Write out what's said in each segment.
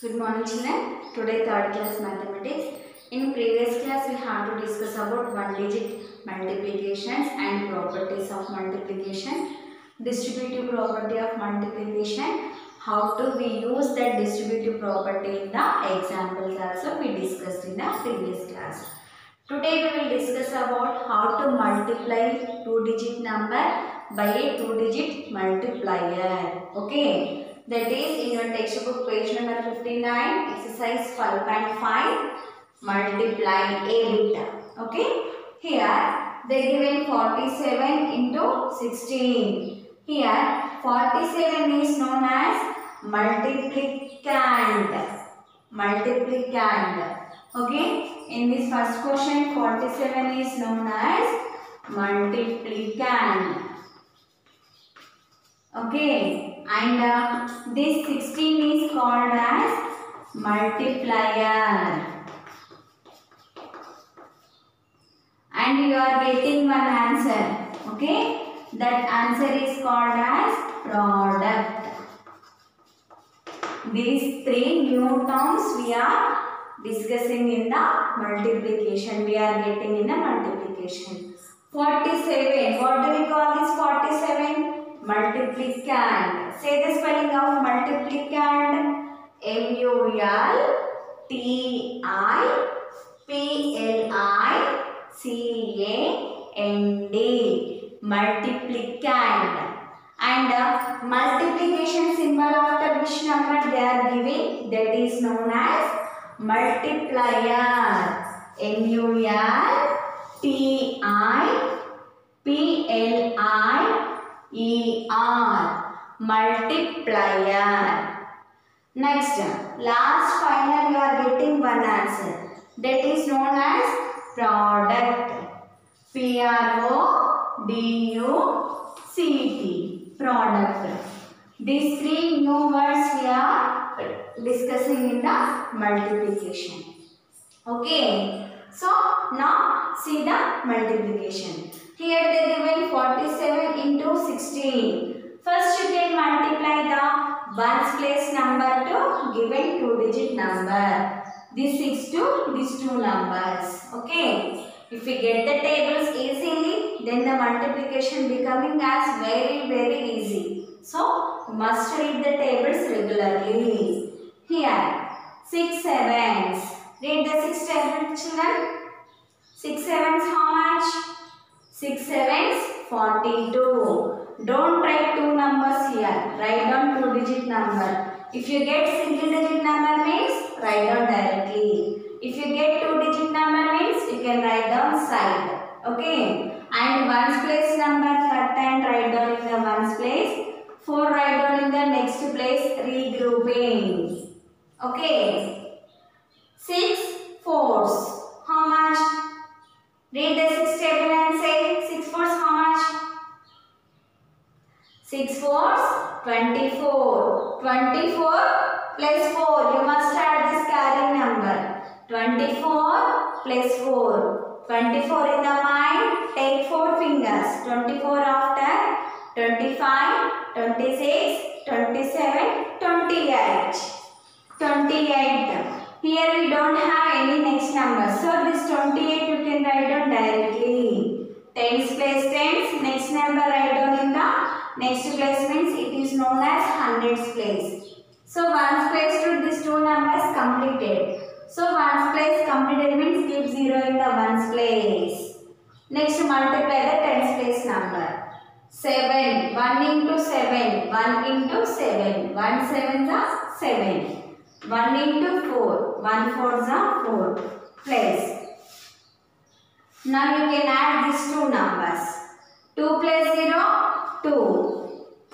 Good morning children. Today third class mathematics. In previous class we have to discuss about one digit multiplications and properties of multiplication. Distributive property of multiplication. How to we use that distributive property in the examples also we discussed in the previous class. Today we will discuss about how to multiply two digit number by a two digit multiplier. Okay. That is in your textbook page number 59, exercise 5.5, multiply a bit. Okay. Here they given 47 into 16. Here 47 is known as multiplicand. Multiplicand. Okay. In this first question, 47 is known as multiplicand. Okay, and this 16 is called as multiplier. And you are getting one answer. Okay, that answer is called as product. These three new terms we are discussing in the multiplication. We are getting in the multiplication. 47. What do we call this 47? Multiplicand. Say the spelling of multiplicand. M-U-L-T-I-P-L-I-C-A-N-D. Multiplicand. And multiplication symbol after which number they are giving, that is known as multiplier. M-U-L-T-I-P-L-I-E-R. Multiplier. Next, last final you are getting one answer. That is known as product. P-R-O-D-U-C-T. Product. These three new words we are discussing in the multiplication. Okay. So now see the multiplication. Here they given 47 into 16. First you can multiply the ones place number to given two digit number. This 6 to these two numbers. Okay. If we get the tables easily, then the multiplication becoming as very easy. So must read the tables regularly. Here 6 sevens. Read the 6 tables, children. 6 sevens how much? 6 sevens 42. Don't write two numbers here. Write down two digit number. If you get single digit number means write down directly. If you get two digit number means you can write down side. Okay. And ones place number cut and write down in the ones place. 4 write down in the next place, regrouping. Okay. 6 fours. How much? Read the 6 table and say 6 fours how much? 6 fours 24. 24 plus 4. You must add this carrying number. 24 plus 4. 24 in the mind. Take 4 fingers. 24 after. 25, 26, 27, 28. 28. Here we don't have any next number. So this 28 you can write down directly. Tens place tens. Next number write down in the next place means it is known as hundreds place. So ones place to these two numbers completed. So ones place completed means keep 0 in the ones place. Next multiply the tens place number. 7. 1 into 7. 1 into 7. 1 sevens are 7. 1 into 4. 1 fours are 4. Place. Now you can add these two numbers. 2 plus 0, 2.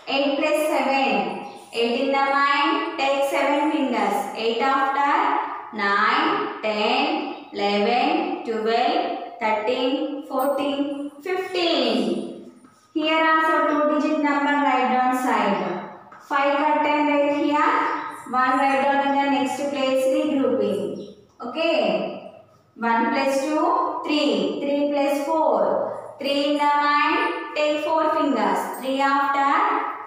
8 plus 7. 8 in the mind, take 7 fingers. 8 after. 9, 10, 11, 12, 13, 14, 15. Here also two digit number write down side. 5 cut and write here. 1 write down in the next place, regrouping. Okay. 1 plus 2, 3. 3 plus 4. 3 in the mind, take 4 fingers. 3 after.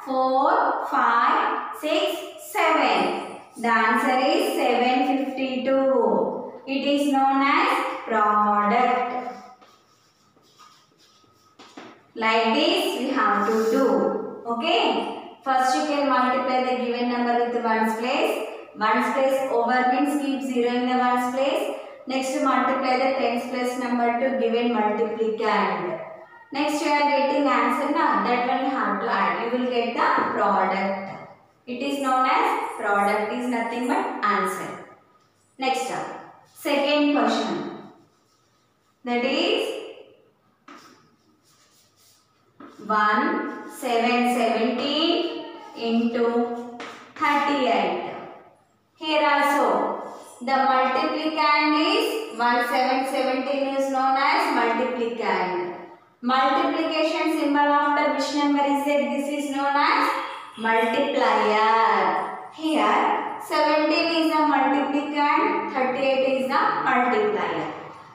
4, 5, 6, 7. The answer is 752. It is known as product. Like this we have to do. Okay. First you can multiply the given number with the ones place. Ones place over means keep 0 in the ones place. Next multiply the tens place number to given multiplicand. Next you are getting answer now. That one you have to add. You will get the product. It is known as product is nothing but answer. Next up. Second question. That is 1717 into 38. Here also the multiplicand is 1717 is known as multiplicand. Multiplication symbol after which number is there? This is known as multiplier. Here 17 is the multiplicand, 38 is the multiplier.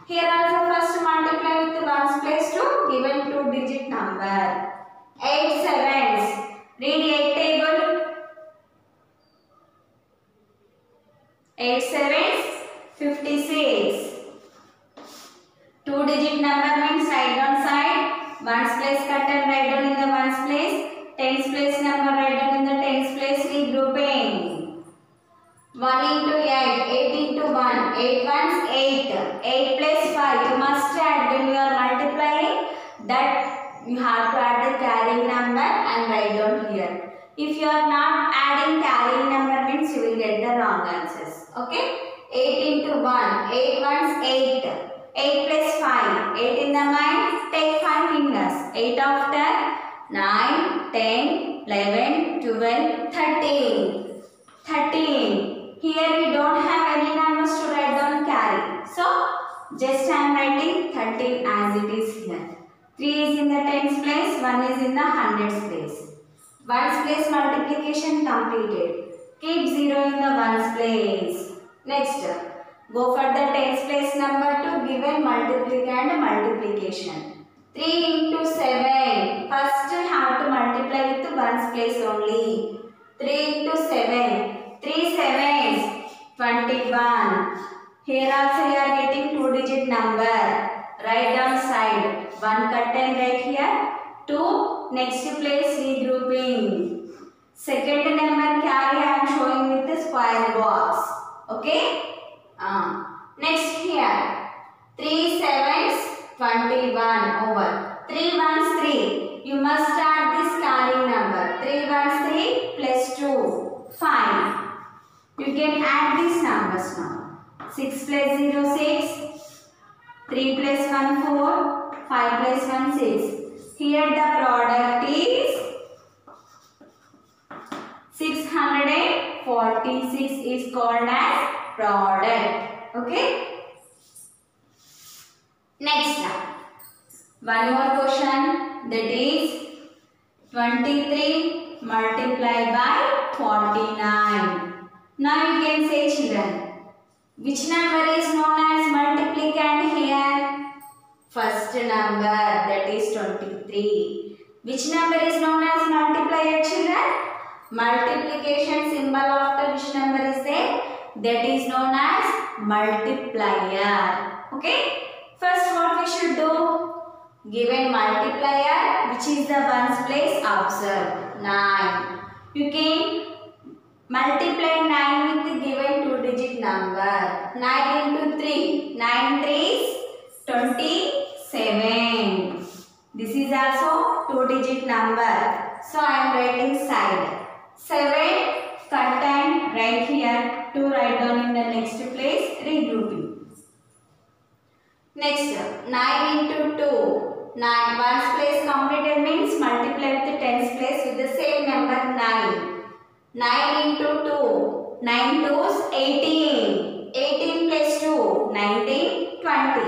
Here also first multiply with the ones place to given 2-digit number. 8 sevens. Read 8 table. 8 sevens 56. 2-digit number means write down side. Ones place cut and write down in the ones place. Tens place number write down in the tens place. Regrouping. 1 into 8. 8 into 1. 8 ones 8. 8 plus 5. You must add when you are multiplying. That you have to add the carrying number and write down here. If you are not adding carrying number means you will get the wrong answers. Okay? 8 into 1. 8 ones 8. 8 plus 5. 8 in the mind. Take 5 fingers. 8 after 9, 10, 11, 12, 13. 13. Here we don't have any numbers to write down carry. So, just I am writing 13 as it is here. 3 is in the tens place, 1 is in the hundreds place. Ones place multiplication completed. Keep 0 in the ones place. Next, go for the tens place number to given multiplicand multiplication. 3 into 7. First have to multiply with the ones place only. 3 into 7. 3 sevens. 21. Here also you are getting 2-digit number. Write down side. 1 cut and write here. 2. Next place regrouping. Second number carry I am showing with the square box. Okay. Next here. 3 sevens 21 over. 3 ones 3. You must add this carrying number. 3 ones 3 plus 2. 5. You can add these numbers now. 6 plus 0 6. 3 plus 1 4. 5 plus 1 6. Here the product is 646 is called as product. Okay. Next one more question, that is 23 multiplied by 49. Now you can say children, which number is known as multiplicand here? First number, that is 23. Which number is known as multiplier children? Multiplication symbol after which number is there? That is known as multiplier. Okay. First what we should do? Given multiplier, which is the ones place, observe 9. You can multiply 9 with the given 2-digit number. 9 into 3. 9 3s 27. This is also 2-digit number. So I am writing side. 7 cut and write here. 2 write down in the next place. Regrouping. Next 9 into 2. 9 ones place completed means multiply with the tens place with the same number 9. 9 into 2. 9 2s 18. 18 plus 2. 19. 20.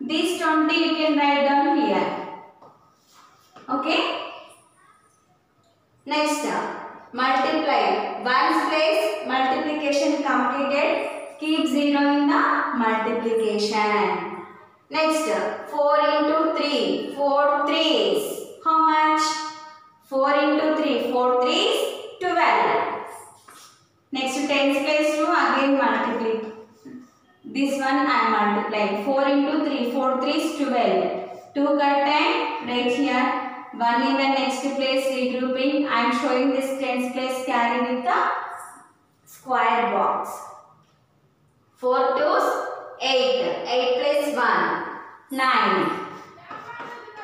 This 20 you can write down here. Okay. Next, multiply. Ones place multiplication completed. Keep 0 in the multiplication. Next, 4 into 3. 4 3s. How much? 4 into 3. 4 3s. 10. 4 into 3. 4 3 is 12. 2 cut 10 right here. 1 in the next place regrouping. I am showing this tens place carry with the square box. 4 2s 8. 8 plus 1 9.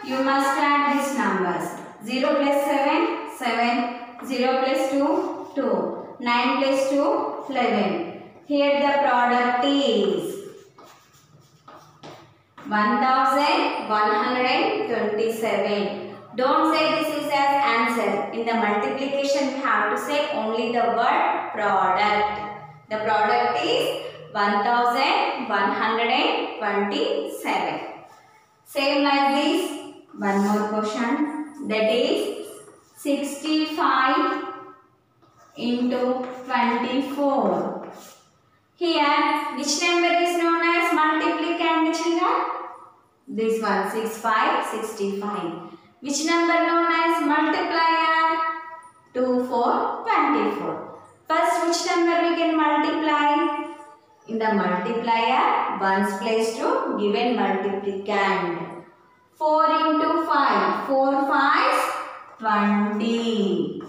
You must add these numbers. 0 plus 7 7. 0 plus 2 2. 9 plus 2 11. Here the product is 1127. Don't say this is as answer. In the multiplication we have to say only the word product. The product is 1127. Same like this. One more question. That is 65 into 24. Here, which number is known as multiplicand, children? This one, 65. Which number known as multiplier? 2 4 24. First, which number we can multiply? In the multiplier, ones place to given multiplicand. 4 into 5. 4 5s 20.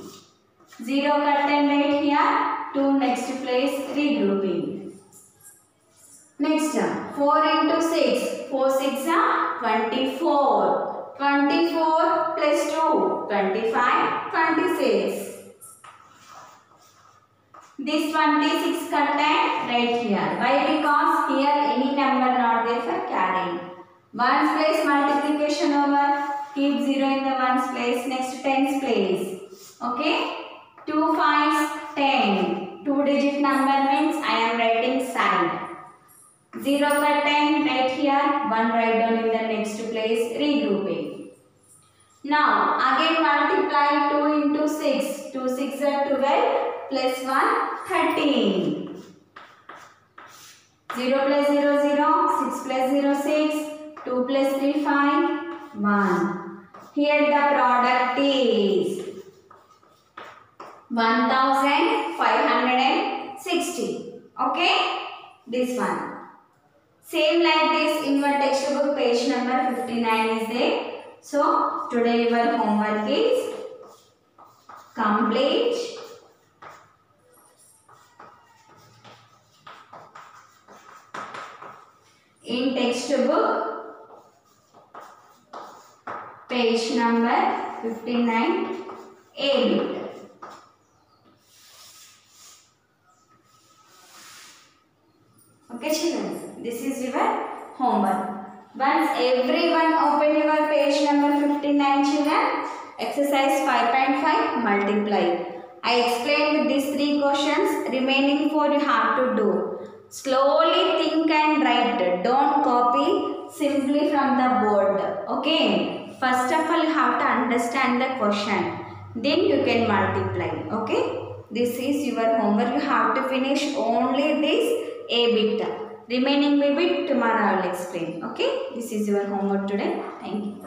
0 cut 10 right here. 2 next place regrouping. Next 4 into 6. 4 6 are 24. 24 plus 2 25 26. This 26 cut 10 right here. Why? Because here any number not there for carrying. Ones place multiplication over. Keep 0 in the ones place. Next tens place. Okay. 2 5s 10. 2 digit number means I am writing side. 0 cut 10 right here. 1 write down in the next place. Regrouping. Now again multiply 2 into 6. 2 6 are 12 plus 1 13. 0 plus 0 0. 6 plus 0 6. 2 plus 3 5 1. Here the product is 1560. Okay, this one. Same like this in your textbook page number 59 is there. So today your homework is complete. In textbook page number 59 A bit. Okay children, this is your homework. Once everyone open your page number 59 children, exercise 5.5 multiply. I explained these 3 questions, remaining 4 you have to do. Slowly think and write, don't copy simply from the board. Okay, first of all you have to understand the question, then you can multiply. Okay, this is your homework. You have to finish only this A bit. Remaining B bit tomorrow I will explain. Okay, this is your homework today. Thank you.